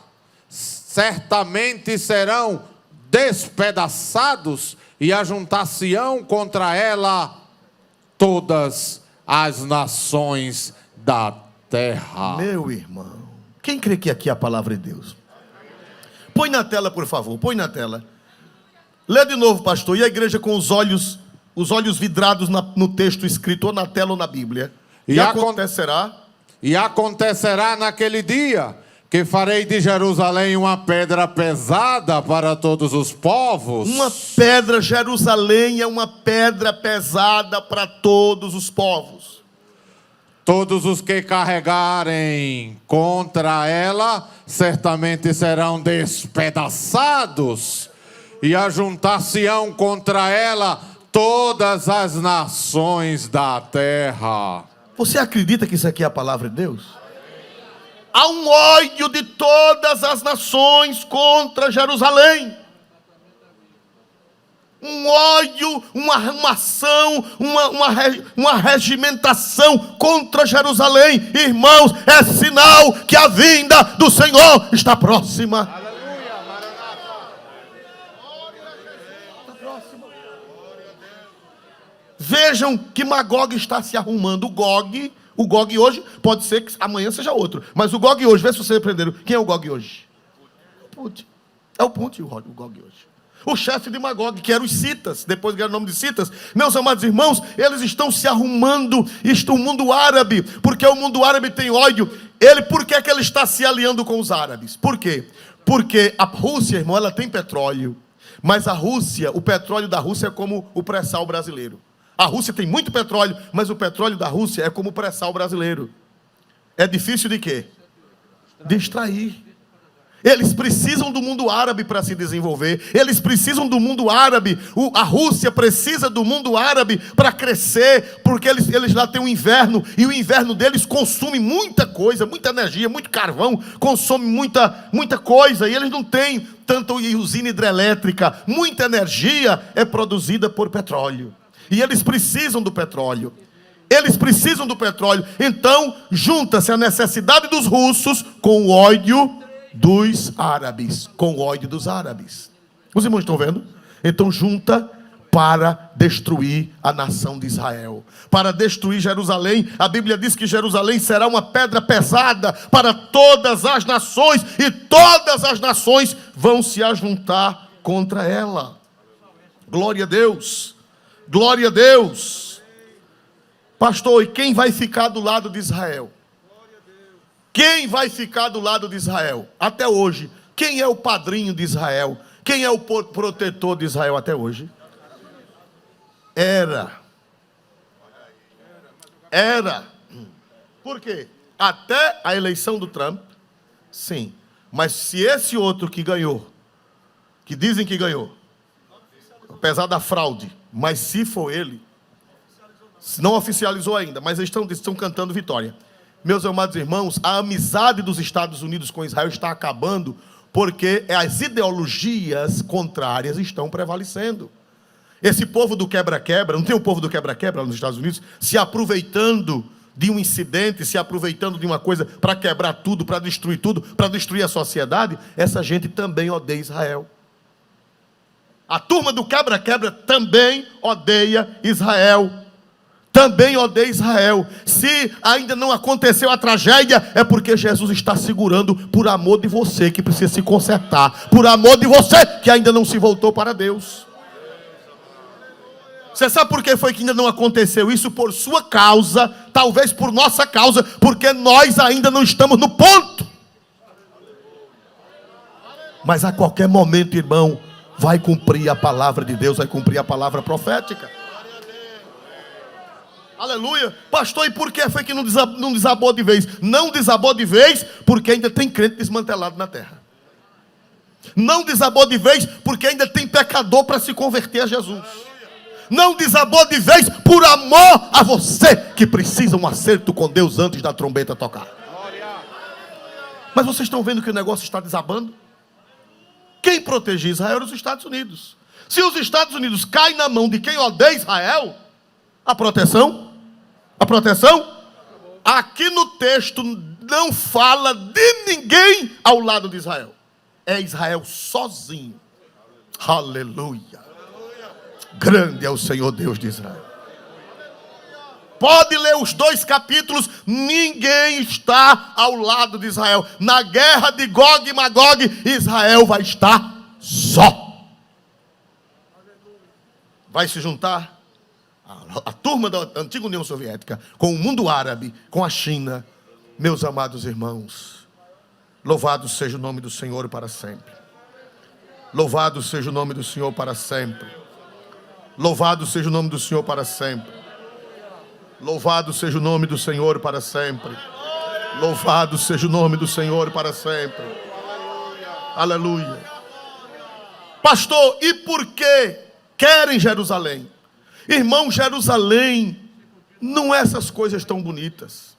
certamente serão despedaçados, e ajuntar-se-ão contra ela todas as nações da terra. Meu irmão, quem crê que aqui é a palavra de Deus? Põe na tela, por favor, põe na tela. Lê de novo, pastor. E a igreja com os olhos vidrados no texto escrito, ou na tela ou na Bíblia. E acontecerá naquele dia que farei de Jerusalém uma pedra pesada para todos os povos. Uma pedra, Jerusalém é uma pedra pesada para todos os povos. Todos os que carregarem contra ela, certamente serão despedaçados, e ajuntar-se-ão contra ela todas as nações da terra. Você acredita que isso aqui é a palavra de Deus? Há um ódio de todas as nações contra Jerusalém. Um ódio, uma ação, uma regimentação contra Jerusalém. Irmãos, é sinal que a vinda do Senhor está próxima. Aleluia, Maranata. Está próxima. Vejam que Magog está se arrumando. O Gog hoje, pode ser que amanhã seja outro, mas o Gog hoje, vê se vocês aprenderam. Quem é o Gog hoje? Putin. É o Putin, o Gog hoje. O chefe de Magog, que eram os citas, depois ganharam o nome de citas. Meus amados irmãos, eles estão se arrumando, o mundo árabe, porque o mundo árabe tem ódio. Por que é que ele está se aliando com os árabes? Por quê? Porque a Rússia, irmão, ela tem petróleo, mas a Rússia, o petróleo da Rússia é como o pré-sal brasileiro. A Rússia tem muito petróleo, mas o petróleo da Rússia é como o pré-sal brasileiro. É difícil de quê? De extrair. Eles precisam do mundo árabe para se desenvolver. Eles precisam do mundo árabe. A Rússia precisa do mundo árabe para crescer, porque eles lá têm um inverno, e o inverno deles consome muita coisa, muita energia, muito carvão, consome muita coisa, e eles não têm tanta usina hidrelétrica. Muita energia é produzida por petróleo, e eles precisam do petróleo. Eles precisam do petróleo. Então, junta-se a necessidade dos russos com o ódio dos árabes, com o ódio dos árabes. Os irmãos estão vendo? Então junta para destruir a nação de Israel, para destruir Jerusalém. A Bíblia diz que Jerusalém será uma pedra pesada para todas as nações, e todas as nações vão se ajuntar contra ela. Glória a Deus, glória a Deus. Pastor, e quem vai ficar do lado de Israel? Quem vai ficar do lado de Israel? Até hoje, quem é o padrinho de Israel? Quem é o protetor de Israel até hoje? Era. Por quê? Até a eleição do Trump, sim. Mas se esse outro que ganhou, que dizem que ganhou, apesar da fraude, mas se for ele, não oficializou ainda, mas eles estão cantando vitória. Meus amados irmãos, a amizade dos Estados Unidos com Israel está acabando porque as ideologias contrárias estão prevalecendo. Esse povo do quebra-quebra, não tem o povo do quebra-quebra nos Estados Unidos, se aproveitando de um incidente, se aproveitando de uma coisa para quebrar tudo, para destruir a sociedade. Essa gente também odeia Israel. A turma do quebra-quebra também odeia Israel. Também odeia Israel. Se ainda não aconteceu a tragédia, é porque Jesus está segurando por amor de você que precisa se consertar, por amor de você que ainda não se voltou para Deus. Você sabe por que foi que ainda não aconteceu isso? Por sua causa, talvez por nossa causa, porque nós ainda não estamos no ponto. Mas a qualquer momento, irmão, vai cumprir a palavra de Deus, vai cumprir a palavra profética. Aleluia. Pastor, e por que foi que não desabou de vez? Não desabou de vez porque ainda tem crente desmantelado na terra. Não desabou de vez porque ainda tem pecador para se converter a Jesus. Não desabou de vez por amor a você que precisa um acerto com Deus antes da trombeta tocar. Mas vocês estão vendo que o negócio está desabando? Quem protegia Israel eram os Estados Unidos. Se os Estados Unidos caem na mão de quem odeia Israel, a proteção, aqui no texto não fala de ninguém ao lado de Israel. É Israel sozinho. Aleluia. Grande é o Senhor Deus de Israel. Pode ler os 2 capítulos. Ninguém está ao lado de Israel. Na guerra de Gog e Magog, Israel vai estar só. Vai se juntar a turma da antiga União Soviética com o mundo árabe, com a China. Meus amados irmãos, louvado seja o nome do Senhor para sempre. Louvado seja o nome do Senhor para sempre. Louvado seja o nome do Senhor para sempre. Louvado seja o nome do Senhor para sempre. Louvado seja o nome do Senhor para sempre. Aleluia. Pastor, e por que querem Jerusalém? Irmão, Jerusalém não é essas coisas tão bonitas.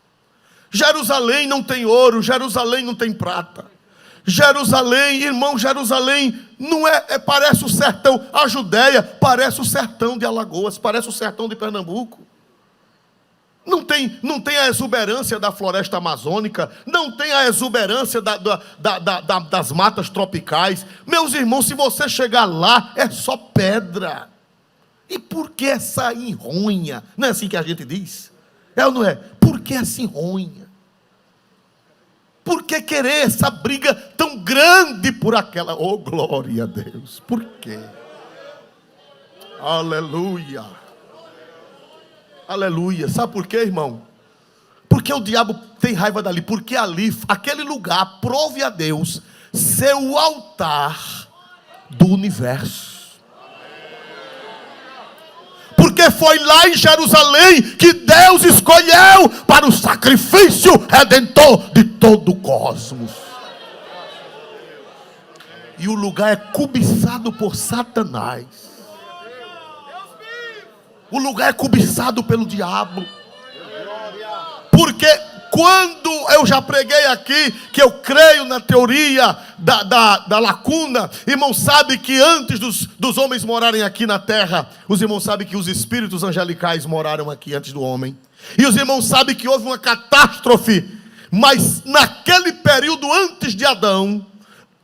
Jerusalém não tem ouro, Jerusalém não tem prata. Jerusalém, irmão, Jerusalém não parece o sertão. A Judéia parece o sertão de Alagoas, parece o sertão de Pernambuco. Não tem a exuberância da floresta amazônica, não tem a exuberância das matas tropicais. Meus irmãos, se você chegar lá, é só pedra. E por que essa enronha? Não é assim que a gente diz? É ou não é? Por que essa enronha? Por que querer essa briga tão grande por aquela? Oh, glória a Deus. Por quê? Aleluia. Aleluia. Sabe por quê, irmão? Porque o diabo tem raiva dali. Porque ali, aquele lugar, prove a Deus ser o altar do universo. Porque foi lá em Jerusalém que Deus escolheu para o sacrifício redentor de todo o cosmos. E o lugar é cobiçado por Satanás. O lugar é cobiçado pelo diabo. Porque quando eu já preguei aqui que eu creio na teoria da lacuna, irmão, sabe que antes dos homens morarem aqui na terra, os irmãos sabem que os espíritos angelicais moraram aqui antes do homem. E os irmãos sabem que houve uma catástrofe, mas naquele período antes de Adão,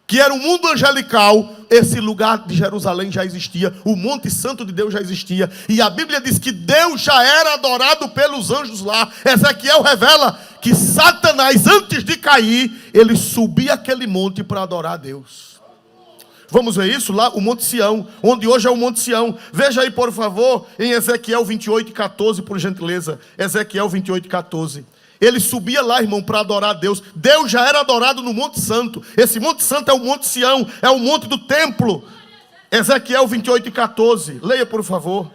que era o mundo angelical, esse lugar de Jerusalém já existia, o Monte Santo de Deus já existia, e a Bíblia diz que Deus já era adorado pelos anjos lá. Ezequiel revela que Satanás, antes de cair, ele subia aquele monte para adorar a Deus. Vamos ver isso lá, o Monte Sião, onde hoje é o Monte Sião. Veja aí, por favor, em Ezequiel 28:14, por gentileza. Ezequiel 28:14. Ele subia lá, irmão, para adorar a Deus. Deus já era adorado no Monte Santo. Esse Monte Santo é o Monte Sião, é o monte do templo. Ezequiel 28:14. Leia, por favor.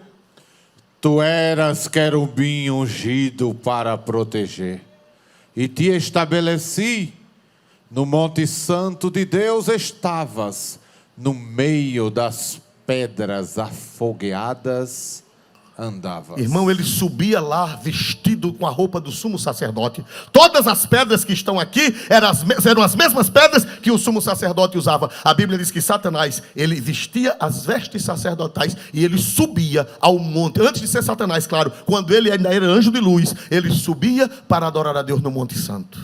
Tu eras querubim ungido para proteger, e te estabeleci no Monte Santo de Deus. Estavas no meio das pedras afogueadas. andavas. Irmão, ele subia lá vestido com a roupa do sumo sacerdote. Todas as pedras que estão aqui eram as mesmas pedras que o sumo sacerdote usava. A Bíblia diz que Satanás, ele vestia as vestes sacerdotais e ele subia ao monte. Antes de ser Satanás, claro, quando ele ainda era anjo de luz, ele subia para adorar a Deus no Monte Santo.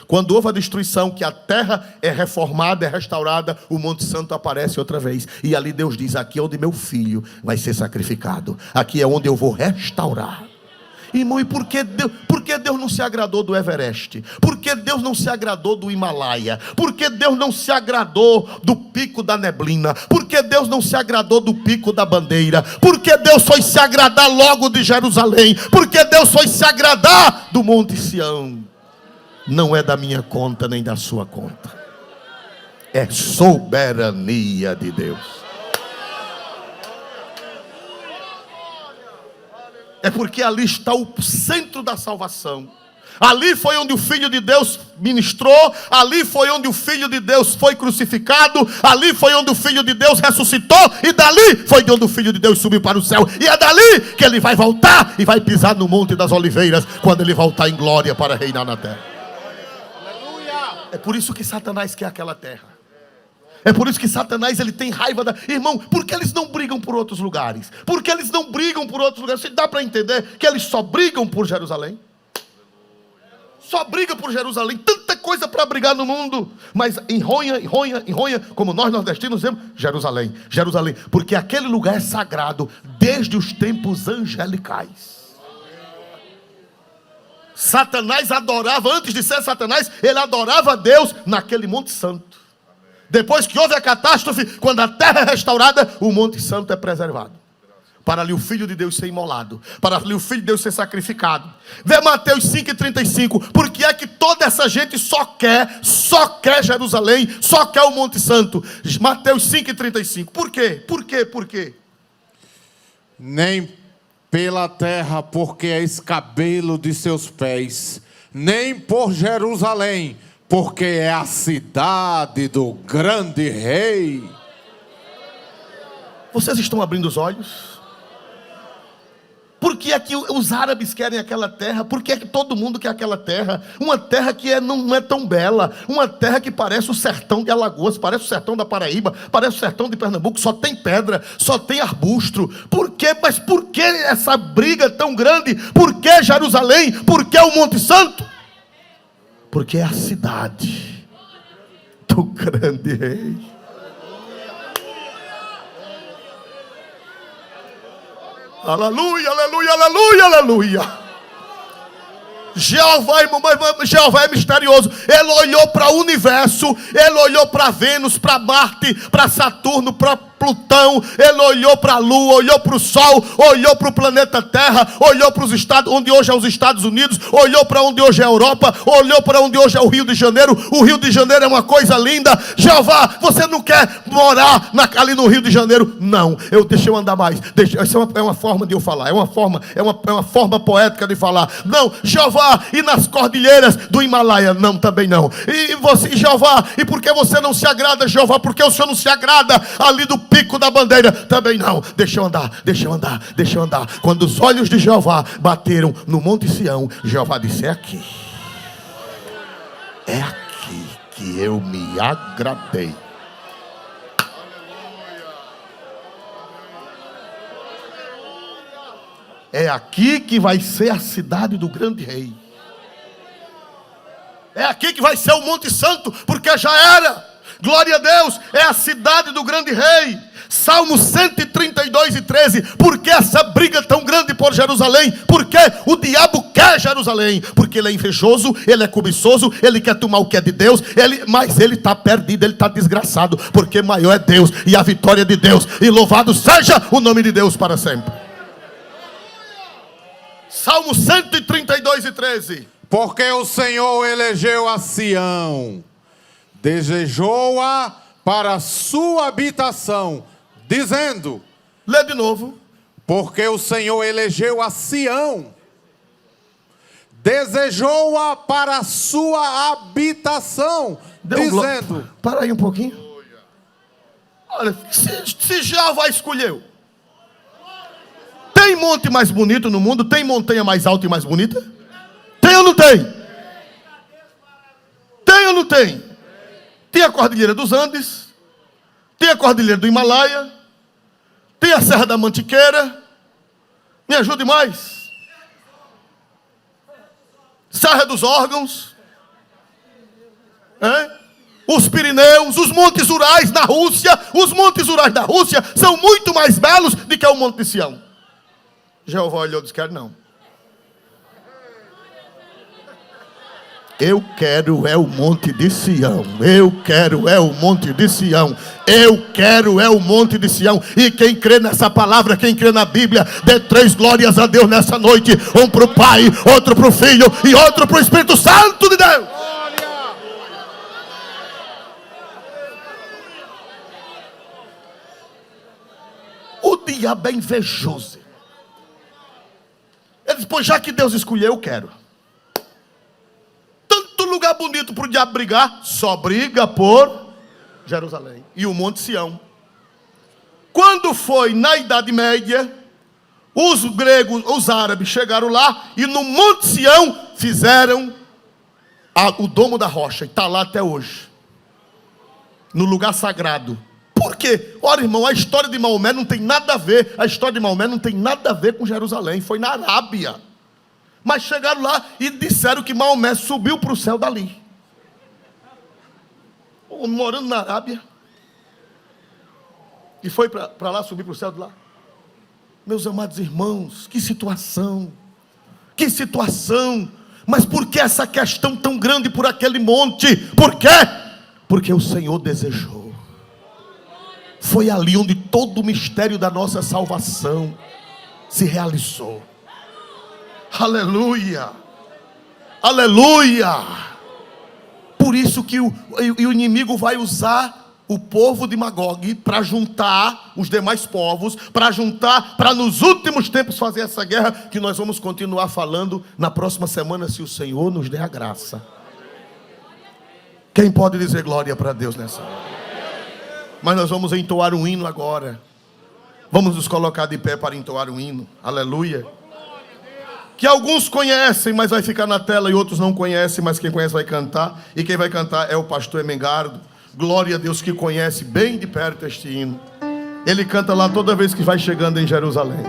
Quando houve a destruição, que a terra é reformada, é restaurada, o Monte Santo aparece outra vez. E ali Deus diz, aqui é onde meu filho vai ser sacrificado. Aqui é onde eu vou restaurar. Irmão, e por que Deus não se agradou do Everest? Por que Deus não se agradou do Himalaia? Por que Deus não se agradou do pico da neblina? Por que Deus não se agradou do pico da bandeira? Por que Deus foi se agradar logo de Jerusalém? Por que Deus foi se agradar do Monte Sião? Não é da minha conta nem da sua conta. É soberania de Deus. É porque ali está o centro da salvação. Ali foi onde o Filho de Deus ministrou. Ali foi onde o Filho de Deus foi crucificado. Ali foi onde o Filho de Deus ressuscitou. E dali foi de onde o Filho de Deus subiu para o céu. E é dali que ele vai voltar e vai pisar no Monte das Oliveiras, quando ele voltar em glória para reinar na terra. É por isso que Satanás quer aquela terra. É por isso que Satanás, ele tem raiva da... Irmão, por que eles não brigam por outros lugares? Por que eles não brigam por outros lugares? Você dá para entender que eles só brigam por Jerusalém? Só briga por Jerusalém. Tanta coisa para brigar no mundo. Mas enronha, como nós nordestinos dizemos, Jerusalém, Jerusalém. Porque aquele lugar é sagrado desde os tempos angelicais. Satanás adorava, antes de ser Satanás, ele adorava a Deus naquele Monte Santo. Depois que houve a catástrofe, quando a terra é restaurada, o Monte Santo é preservado. Para ali o Filho de Deus ser imolado, para ali o Filho de Deus ser sacrificado. Vê Mateus 5,35. Por que é que toda essa gente só quer Jerusalém, só quer o Monte Santo? Mateus 5,35. Por quê? Por quê? Nem pela terra, porque é escabelo de seus pés, nem por Jerusalém, porque é a cidade do grande rei. Vocês estão abrindo os olhos? Por que é que os árabes querem aquela terra? Por que é que todo mundo quer aquela terra? Uma terra que não é tão bela. Uma terra que parece o sertão de Alagoas, parece o sertão da Paraíba, parece o sertão de Pernambuco. Só tem pedra, só tem arbusto. Por quê? Mas por que essa briga tão grande? Por que Jerusalém? Por que o Monte Santo? Porque é a cidade do grande rei. Aleluia, aleluia, aleluia, aleluia. Jeová é misterioso. Ele olhou para o universo, ele olhou para Vênus, para Marte, para Saturno, para Plutão, ele olhou para a Lua, olhou para o Sol, olhou para o planeta Terra, olhou para os estados, onde hoje é os Estados Unidos, olhou para onde hoje é a Europa, olhou para onde hoje é o Rio de Janeiro. O Rio de Janeiro é uma coisa linda. Jeová, você não quer morar ali no Rio de Janeiro? Não, deixa eu andar mais. Essa é uma forma de eu falar, é uma forma poética de falar. Não, Jeová, e nas cordilheiras do Himalaia? Não, também não. E você, Jeová, e por que você não se agrada, Jeová? Porque o Senhor não se agrada ali do pico da bandeira? Também não. Deixa eu andar. Quando os olhos de Jeová bateram no Monte Sião, Jeová disse: é aqui que eu me agradei. É aqui que vai ser a cidade do grande rei. É aqui que vai ser o Monte Santo, porque já era. Glória a Deus, é a cidade do grande rei. Salmo 132:13. Por que essa briga tão grande por Jerusalém? Porque o diabo quer Jerusalém. Porque ele é invejoso, ele é cobiçoso, ele quer tomar o que é de Deus. Mas ele está perdido, ele está desgraçado. Porque maior é Deus e a vitória de Deus. E louvado seja o nome de Deus para sempre. Salmo 132:13. Porque o Senhor elegeu a Sião, desejou-a para a sua habitação, dizendo... Lê de novo. Porque o Senhor elegeu a Sião, desejou-a para a sua habitação, dizendo... Para aí um pouquinho. Olha, se Jeová escolheu, Tem monte mais bonito no mundo? Tem montanha mais alta e mais bonita? Tem ou não tem? Tem ou não tem? Tem a Cordilheira dos Andes, tem a Cordilheira do Himalaia, tem a Serra da Mantiqueira. Me ajude mais. Serra dos Órgãos, os Pirineus, os Montes Urais na Rússia. Os Montes Urais da Rússia são muito mais belos do que o Monte de Sião. Jeová olhou e disse: quero não. Eu quero é o Monte de Sião. Eu quero é o Monte de Sião. Eu quero é o Monte de Sião. E quem crê nessa palavra, quem crê na Bíblia, dê 3 glórias a Deus nessa noite. Um para o Pai, outro para o Filho e outro para o Espírito Santo de Deus. O diabo é invejoso. Ele diz: pois já que Deus escolheu, eu quero. Tanto lugar bonito para o diabo brigar, só briga por Jerusalém e o Monte Sião. Quando foi na Idade Média, os gregos, os árabes chegaram lá e no Monte Sião fizeram o Domo da Rocha, e está lá até hoje, no lugar sagrado. Por quê? Ora, irmão, a história de Maomé não tem nada a ver. A história de Maomé não tem nada a ver com Jerusalém. Foi na Arábia. Mas chegaram lá e disseram que Maomé subiu para o céu dali. Morando na Arábia. E foi para lá, subir para o céu de lá. Meus amados irmãos, que situação. Que situação. Mas por que essa questão tão grande por aquele monte? Por quê? Porque o Senhor desejou. Foi ali onde todo o mistério da nossa salvação se realizou. Aleluia! Aleluia! Por isso que o inimigo vai usar o povo de Magog para juntar os demais povos, para nos últimos tempos fazer essa guerra, que nós vamos continuar falando na próxima semana, se o Senhor nos der a graça. Quem pode dizer glória para Deus nessa hora? Mas nós vamos entoar um hino agora. Vamos nos colocar de pé para entoar um hino. Aleluia. Que alguns conhecem, mas vai ficar na tela, e outros não conhecem, mas quem conhece vai cantar. E quem vai cantar é o pastor Emengardo. Glória a Deus, que conhece bem de perto este hino. Ele canta lá toda vez que vai chegando em Jerusalém.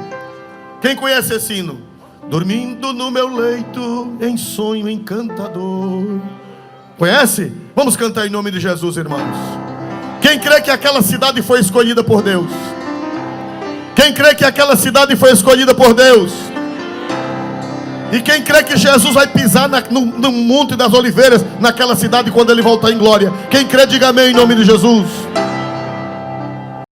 Quem conhece esse hino? Dormindo no meu leito, em sonho encantador. Conhece? Vamos cantar em nome de Jesus, irmãos. Quem crê que aquela cidade foi escolhida por Deus? Quem crê que aquela cidade foi escolhida por Deus? E quem crê que Jesus vai pisar no Monte das Oliveiras, naquela cidade, quando Ele voltar em glória? Quem crê, diga amém em nome de Jesus.